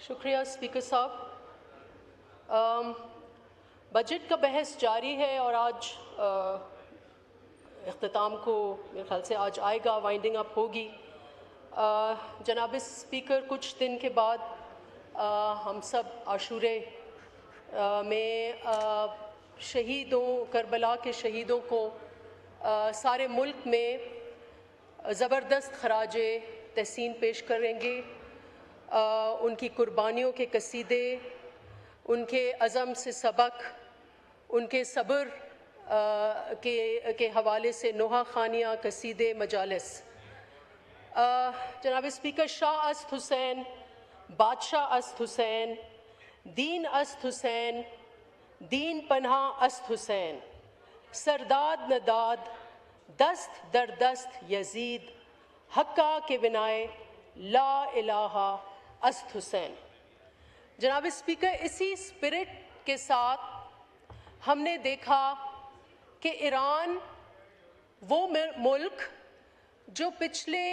شکریہ اسپیکر صاحب. بجٹ کا بحث جاری ہے اور آج اختتام کو میرے خیال سے آج آئے گا، وائنڈنگ اپ ہوگی. جناب اسپیکر، کچھ دن کے بعد ہم سب عاشورے میں شہیدوں، کربلا کے شہیدوں کو سارے ملک میں زبردست خراج تحسین پیش کریں گے. ان کی قربانیوں کے قصیدے، ان کے عزم سے سبق، ان کے صبر کے حوالے سے نوحہ خوانیاں، قصیدے، مجالس. جناب اسپیکر، شاہ است حسین، بادشاہ است حسین، دین است حسین، دین پناہ است حسین، سرداد نداد دست در دست یزید، حقہ کے بنائے لا الہ است حسین. جناب اسپیکر، اسی اسپرٹ کے ساتھ ہم نے دیکھا کہ ایران وہ ملک جو پچھلے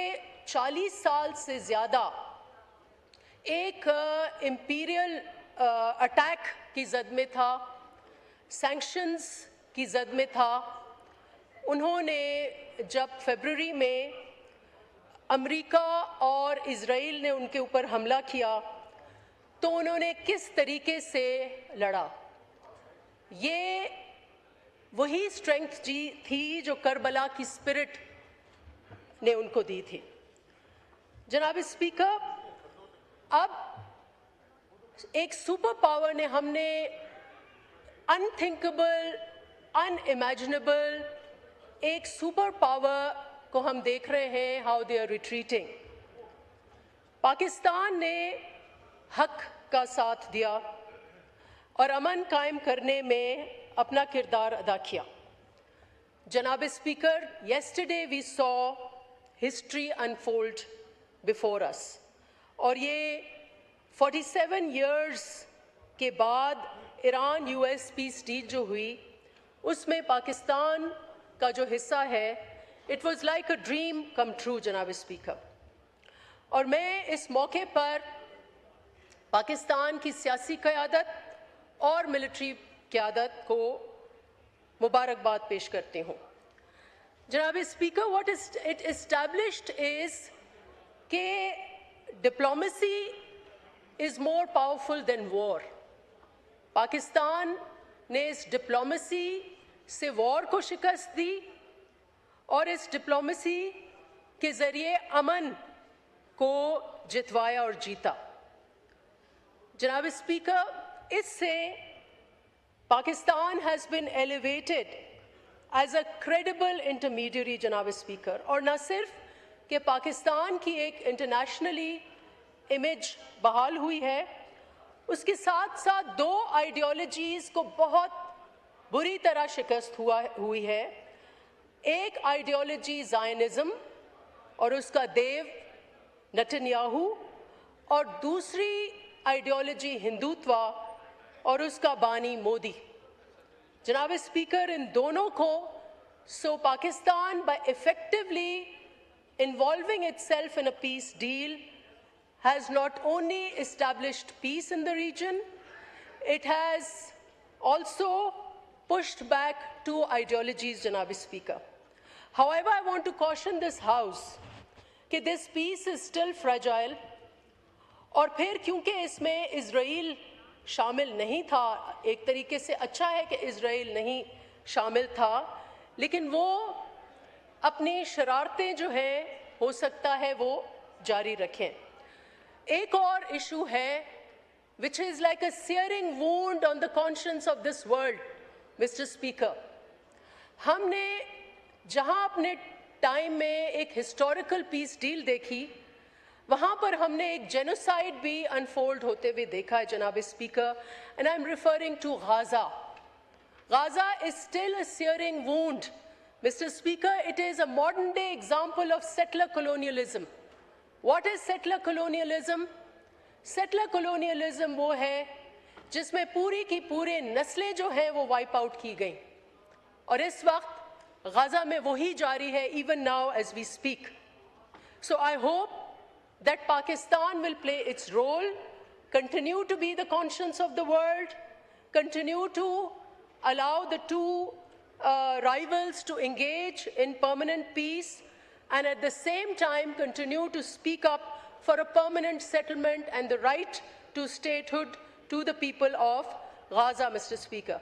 40 سال سے زیادہ ایک امپیریل اٹیک کی زد میں تھا، سینکشنز کی زد میں تھا. انہوں نے جب فیبروری میں امریکہ اور اسرائیل نے ان کے اوپر حملہ کیا تو انہوں نے کس طریقے سے لڑا. یہ وہی اسٹرینگتھ تھی جو کربلا کی اسپرٹ نے ان کو دی تھی. جناب اسپیکر، اب ایک سپر پاور نے، ہم نے انتھنکیبل، ان امیجنیبل ایک سپر پاور کو ہم دیکھ رہے ہیں، ہاؤ دے آر ریٹریٹنگ. پاکستان نے حق کا ساتھ دیا اور امن قائم کرنے میں اپنا کردار ادا کیا. جناب speaker, yesterday we saw history unfold before us. اور یہ 47 years کے بعد ایران یو ایس پیس ڈیل جو ہوئی، اس میں پاکستان کا جو حصہ ہے، it was like a dream come true. جناب اسپیکر، اور میں اس موقع پر پاکستان کی سیاسی قیادت اور ملٹری قیادت کو مبارکباد پیش کرتی ہوں. جناب speaker, what it established is کہ diplomacy is more powerful than war. Pakistan نے اس ڈپلومیسی سے وار کو شکست دی اور اس ڈپلومیسی کے ذریعے امن کو جتوایا اور جیتا. جناب اسپیکر، اس سے Pakistan has been elevated as a credible intermediary. جناب اسپیکر، اور نہ صرف کہ پاکستان کی ایک انٹرنیشنلی امیج بحال ہوئی ہے، اس کے ساتھ ساتھ دو آئیڈیالوجیز کو بہت بری طرح شکست ہوئی ہے. ایک آئیڈیالوجی زائنزم اور اس کا دیو نتنیاہو، اور دوسری آئیڈیالوجی ہندوتوا اور اس کا بانی مودی. جناب اسپیکر، ان دونوں کو Pakistan by effectively involving itself in a peace deal has not only established peace in the region, it has also pushed back two ideologies. Janab Speaker, however, I want to caution this House that this peace is still fragile. اور پھر کیونکہ اس میں اسرائیل شامل نہیں تھا، ایک طریقے سے اچھا ہے کہ اسرائیل نہیں شامل تھا، لیکن وہ اپنی شرارتیں جو ہیں ہو سکتا ہے وہ جاری رکھیں. ایک اور ایشو ہے which is like a searing wound on the conscience of this world, Mr. Speaker. ہم نے جہاں اپنے ٹائم میں ایک ہسٹوریکل پیس ڈیل دیکھی، وہاں پر ہم نے ایک جینوسائڈ بھی انفولڈ ہوتے ہوئے دیکھا ہے. جناب speaker, and I'm referring to Gaza. Gaza is still a searing wound. Mr. Speaker, it is a modern day example of settler colonialism. What is settler colonialism? Settler colonialism وہ ہے جس میں پوری کی پورے نسلیں جو ہیں وہ وائپ آؤٹ کی گئیں، اور اس وقت غزہ میں وہی جاری ہے even now as we speak. So I hope that Pakistan will play its role continue to be the conscience of the world, continue to allow the two rivals to engage in permanent peace, and at the same time continue to speak up for a permanent settlement and the right to statehood to the people of Gaza, Mr. Speaker.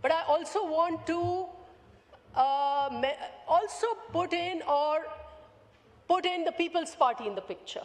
but I also want to also put in the People's Party in the picture.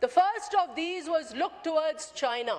The first of these was look towards China.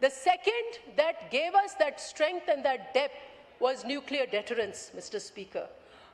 The second that gave us that strength and that depth was nuclear deterrence, Mr. Speaker.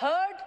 third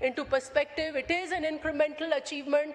into perspective. It is an incremental achievement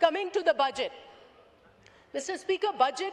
coming to the budget. Mr. Speaker, budget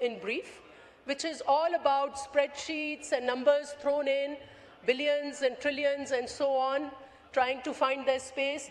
in Brief, which is all about spreadsheets and numbers thrown in, billions and trillions and so on, trying to find their space.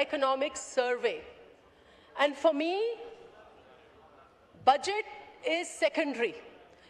Economic Survey. And for me, budget is secondary.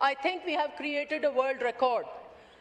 I think we have created a world record.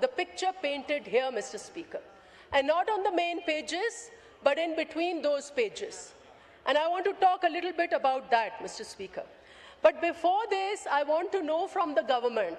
the picture painted here, Mr. Speaker. And not on the main pages, but in between those pages. And I want to talk a little bit about that, Mr. Speaker. But before this, I want to know from the government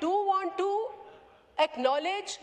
do want to acknowledge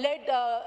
led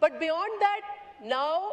But beyond that, now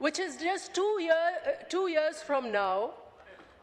which is just 2 years from now,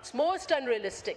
It's most unrealistic.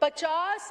$50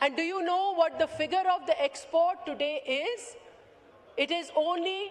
And do you know what the figure of the export today is? It is only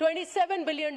$27 billion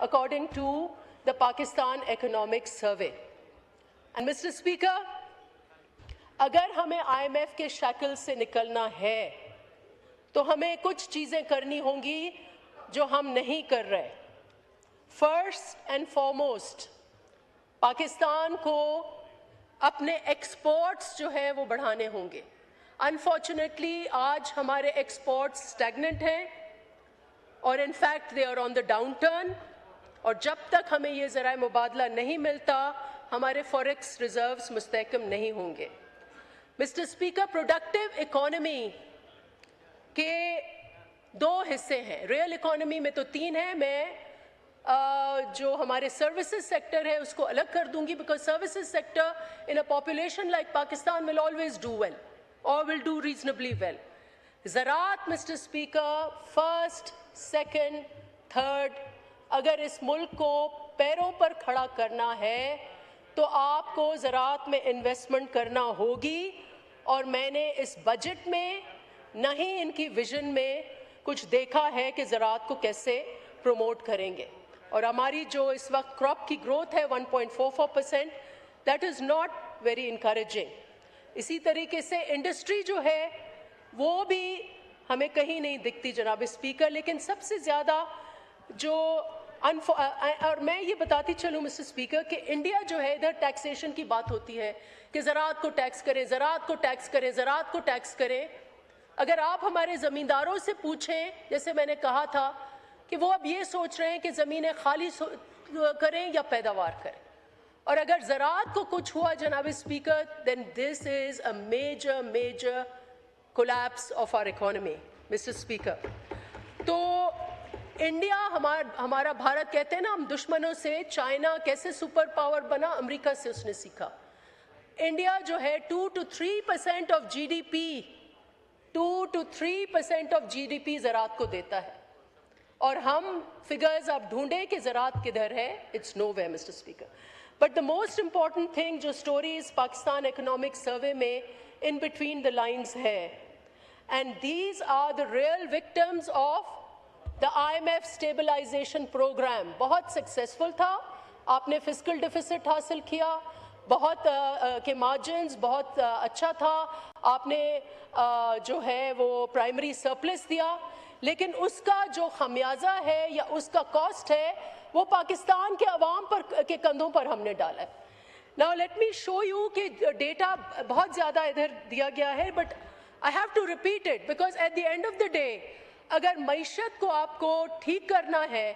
according to the Pakistan Economic Survey. And Mr. Speaker, اگر ہمیں IMF کے shackle سے نکلنا ہے تو ہمیں کچھ چیزیں کرنی ہوں گی جو ہم نہیں کر رہے. فرسٹ اینڈ فارموسٹ پاکستان کو اپنے ایکسپورٹس جو ہے وہ بڑھانے ہوں گے. انفارچونیٹلی آج ہمارے ایکسپورٹس اسٹیگننٹ ہیں اور in fact they are on the downturn, اور جب تک ہمیں یہ ذرائع مبادلہ نہیں ملتا ہمارے فوریکس ریزروز مستحکم نہیں ہوں گے. مسٹر اسپیکر, پروڈکٹیو اکانومی کے دو حصے ہیں. ریئل اکانومی میں تو تین ہیں. میں جو ہمارے سروسز سیکٹر ہے اس کو الگ کر دوں گی, because services sector in a population like Pakistan will always do well اور ول ڈو ریزنبلی ویل. زراعت mister speaker, first, second, third, اگر اس ملک کو پیروں پر کھڑا کرنا ہے تو آپ کو زراعت میں انویسٹمنٹ کرنا ہوگی, اور میں نے اس بجٹ میں نہ ہی ان کی ویژن میں کچھ دیکھا ہے کہ زراعت کو کیسے پروموٹ کریں گے. اور ہماری جو اس وقت کراپ کی گروتھ ہے 1.44%, that is not very encouraging. اسی طریقے سے انڈسٹری جو ہے وہ بھی ہمیں کہیں نہیں دکھتی جناب اسپیکر. لیکن سب سے زیادہ جو اور میں یہ بتاتی چلوں مسٹر اسپیکر کہ انڈیا جو ہے ادھر ٹیکسیشن کی بات ہوتی ہے کہ زراعت کو ٹیکس کریں, زراعت کو ٹیکس کریں, زراعت کو ٹیکس کریں. اگر آپ ہمارے زمینداروں سے پوچھیں, جیسے میں نے کہا تھا کہ وہ اب یہ سوچ رہے ہیں کہ زمینیں خالی کریں یا پیداوار کریں, اور اگر زراعت کو کچھ ہوا جناب speaker then this is a major collapse of our economy mister speaker. تو انڈیا ہمارا بھارت, کہتے ہیں نا ہم دشمنوں سے, چائنا کیسے سپر پاور بنا, امریکہ سے اس نے سیکھا. انڈیا جو ہے 2 to 3% of G D P 2 to 3% of G D P زراعت کو دیتا ہے, اور ہم فگرز آپ ڈھونڈیں کہ زراعت کدھر ہے, it's nowhere mister speaker. But the most important thing جو اسٹوریز پاکستان اکنامک سروے میں ان بٹوین دا لائنز ہے, and these are the real victims of the IMF stabilization programme. بہت سکسیزفل تھا, آپ نے فسکل ڈیفیسٹ حاصل کیا, بہت کے مارجنز بہت اچھا تھا, آپ نے جو ہے وہ پرائمری سرپلس دیا, لیکن اس کا جو خمیازہ ہے یا اس کا کاسٹ ہے وہ پاکستان کے عوام پر کے کندھوں پر ہم نے ڈالا ہے. Now let me show you کہ ڈیٹا بہت زیادہ ادھر دیا گیا ہے, but I have to repeat it because at the end of the day اگر معیشت کو آپ کو ٹھیک کرنا ہے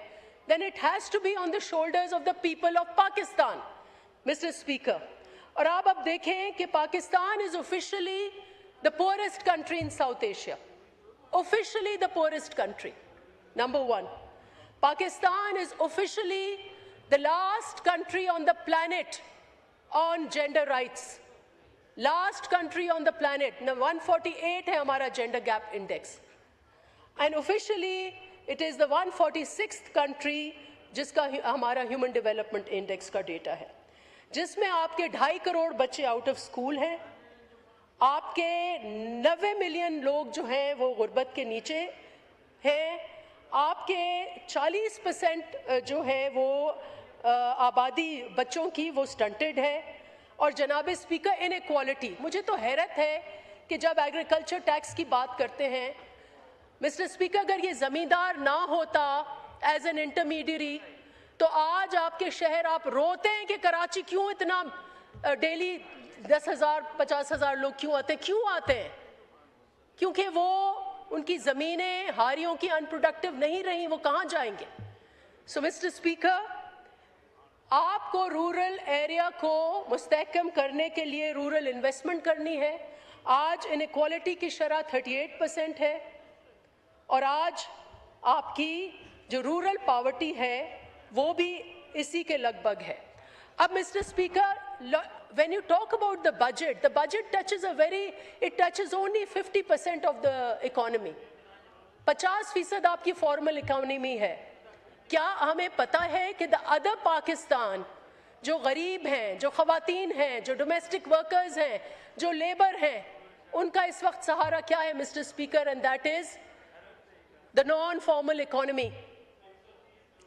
then it has to be on the shoulders of the people of Pakistan, Mr. Speaker. اور آپ اب دیکھیں کہ Pakistan is officially the poorest country in South Asia. Officially the poorest country. Number one. Pakistan is officially the last country on the planet on gender rights. Last country on the planet. Now 148 ہے ہمارا gender gap index. And officially it is the 146th country جس کا ہمارا Human Development Index کا data ہے, جس میں آپ کے 2.5 کروڑ بچے آؤٹ آف اسکول ہیں, آپ کے 90 ملین لوگ جو ہیں وہ غربت کے نیچے ہیں, آپ کے 40% جو ہے وہ آبادی بچوں کی وہ سٹنٹڈ ہے, اور جناب اسپیکر ان ایکوالٹی. مجھے تو حیرت ہے کہ جب ایگریکلچر ٹیکس کی بات کرتے ہیں مسٹر اسپیکر, اگر یہ زمیندار نہ ہوتا ایز این انٹرمیڈیری تو آج آپ کے شہر آپ روتے ہیں کہ کراچی کیوں اتنا ڈیلی 10,000 50,000 لوگ کیوں آتے ہیں, کیونکہ وہ ان کی زمینیں ہاریوں کی انپروڈکٹیو نہیں رہیں, وہ کہاں جائیں گے. سو مسٹر اسپیکر, آپ کو رورل ایریا کو مستحکم کرنے کے لیے رورل انویسٹمنٹ کرنی ہے. آج انیکوالٹی کی شرح 38% ہے, اور آج آپ کی جو رورل پاورٹی ہے وہ بھی اسی کے لگ بھگ ہے. اب mister speaker, when you talk about the budget touches only 50% of the economy. 50% آپ کی فارمل اکانومی ہے. کیا ہمیں پتہ ہے کہ the other پاکستان جو غریب ہیں, جو خواتین ہیں, جو ڈومیسٹک ورکرز ہیں, جو لیبر ہیں, ان کا اس وقت سہارا کیا ہے mister speaker, and that is the non-formal economy.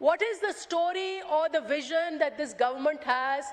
What is the story or the vision that this government has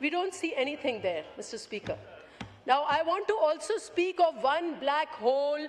We don't see anything there, Mr. Speaker. Now I want to also speak of one black hole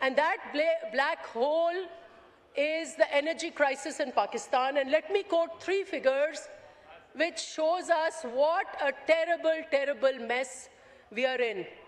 And that black hole is the energy crisis in Pakistan. And let me quote 3 figures which shows us what a terrible, terrible mess we are in.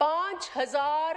5,000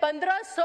1,500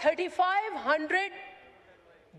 3,500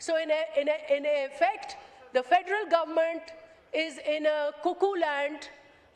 So in effect, the federal government is in a cuckoo land.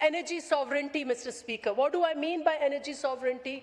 energy sovereignty, Mr. Speaker. What do I mean by energy sovereignty?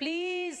please,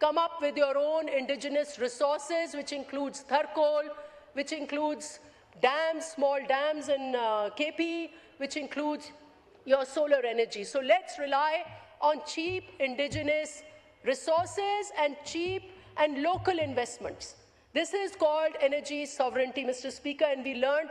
Come up with your own indigenous resources, which includes Tharkol, which includes dams, small dams in KP, which includes your solar energy. So let's rely on cheap indigenous resources and cheap and local investments. This is called energy sovereignty, Mr. Speaker, and we learned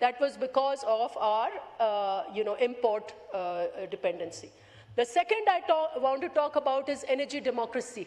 that was because of our import dependency. The second I want to talk about is energy democracy.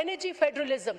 energy federalism,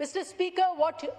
Mr. Speaker, what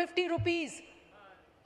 50 rupees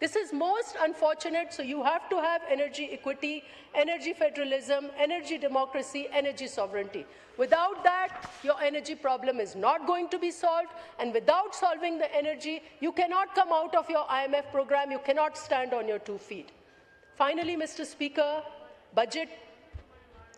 This is most unfortunate. So you have to have energy equity, energy federalism, energy democracy, energy sovereignty. Without that, your energy problem is not going to be solved. And without solving the energy, you cannot come out of your IMF program. You cannot stand on your 2 feet. Finally, Mr. Speaker, budget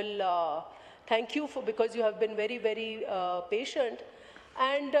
will thank you because you have been very, very patient. And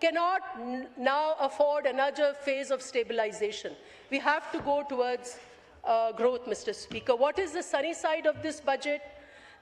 cannot now afford another phase of stabilization. We have to go towards growth, Mr. Speaker. What is the sunny side of this budget?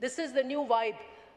This is the new vibe.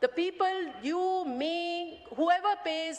The people, you, me, whoever pays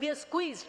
we are squeezed.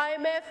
IMF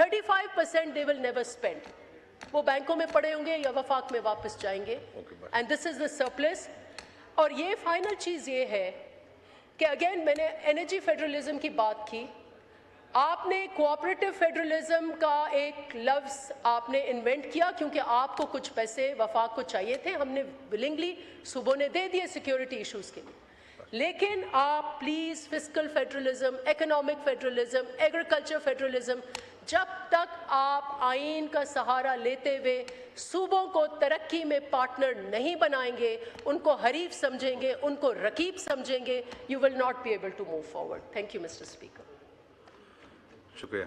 35% they will never spend. وہ بینکوں میں پڑے ہوں گے یا وفاق میں واپس جائیں گے. And this is the surplus. اور یہ فائنل چیز یہ ہے کہ اگین میں نے انرجی فیڈرلزم کی بات کی. آپ نے کوآپریٹو فیڈرلزم کا ایک لفظ آپ نے انوینٹ کیا کیونکہ آپ کو کچھ پیسے وفاق کو چاہیے تھے. ہم نے ولنگلی صوبوں نے دے دیے سیکیورٹی ایشوز کے لیے. لیکن آپ please fiscal federalism, economic federalism, agriculture federalism, جب تک آپ آئین کا سہارا لیتے ہوئے صوبوں کو ترقی میں پارٹنر نہیں بنائیں گے, ان کو حریف سمجھیں گے, ان کو رقیب سمجھیں گے, you will not be able to move forward. Thank you, Mr. Speaker. شکریہ.